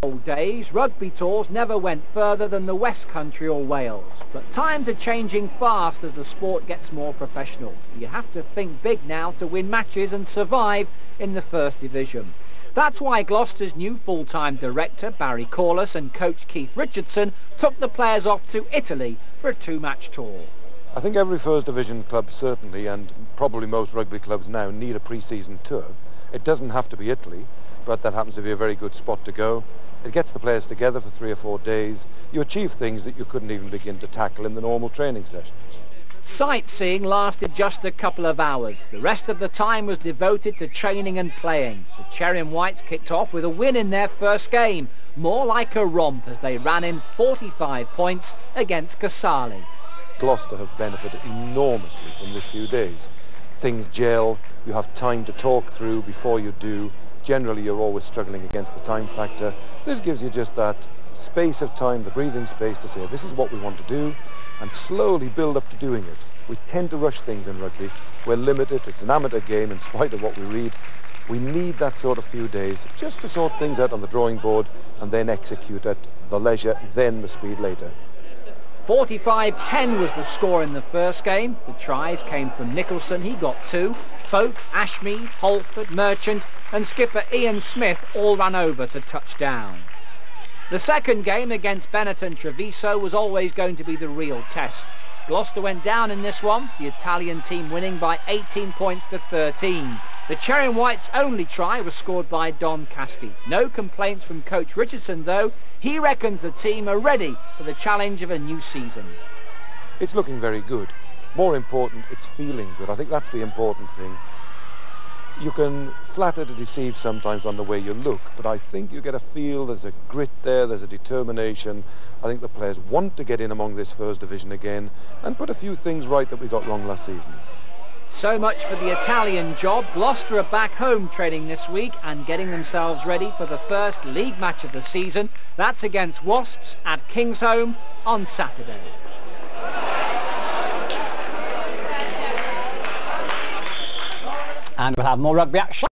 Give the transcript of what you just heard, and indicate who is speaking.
Speaker 1: Old days, rugby tours never went further than the West Country or Wales. But times are changing fast as the sport gets more professional. You have to think big now to win matches and survive in the First Division. That's why Gloucester's new full-time director, Barry Corliss, and coach Keith Richardson took the players off to Italy for a two-match tour.
Speaker 2: I think every First Division club certainly, and probably most rugby clubs now, need a pre-season tour. It doesn't have to be Italy, but that happens to be a very good spot to go. It gets the players together for 3 or 4 days. You achieve things that you couldn't even begin to tackle in the normal training sessions.
Speaker 1: Sightseeing lasted just a couple of hours. The rest of the time was devoted to training and playing. The Cherry and Whites kicked off with a win in their first game, more like a romp as they ran in 45 points against Casale.
Speaker 2: Gloucester have benefited enormously from this few days. Things gel, you have time to talk through before you do. Generally you're always struggling against the time factor. This gives you just that space of time, the breathing space to say this is what we want to do and slowly build up to doing it. We tend to rush things in rugby. We're limited, it's an amateur game in spite of what we read. We need that sort of few days just to sort things out on the drawing board and then execute at the leisure, then the speed later.
Speaker 1: 45-10 was the score in the first game. The tries came from Nicholson, he got 2. Fowke, Ashmead, P.Holford, Merchant and skipper I.Smith all ran over to touchdown. The second game against Benetton Treviso was always going to be the real test. Gloucester went down in this one, the Italian team winning by 18 points to 13. The Cherry and White's only try was scored by D.Caskie. No complaints from coach Richardson though. He reckons the team are ready for the challenge of a new season.
Speaker 2: It's looking very good. More important, it's feeling good. I think that's the important thing. You can flatter to deceive sometimes on the way you look, but I think you get a feel, there's a grit there, there's a determination. I think the players want to get in among this First Division again and put a few things right that we got wrong last season.
Speaker 1: So much for the Italian job. Gloucester are back home training this week and getting themselves ready for the first league match of the season. That's against Wasps at Kingsholm on Saturday. And we'll have more rugby action.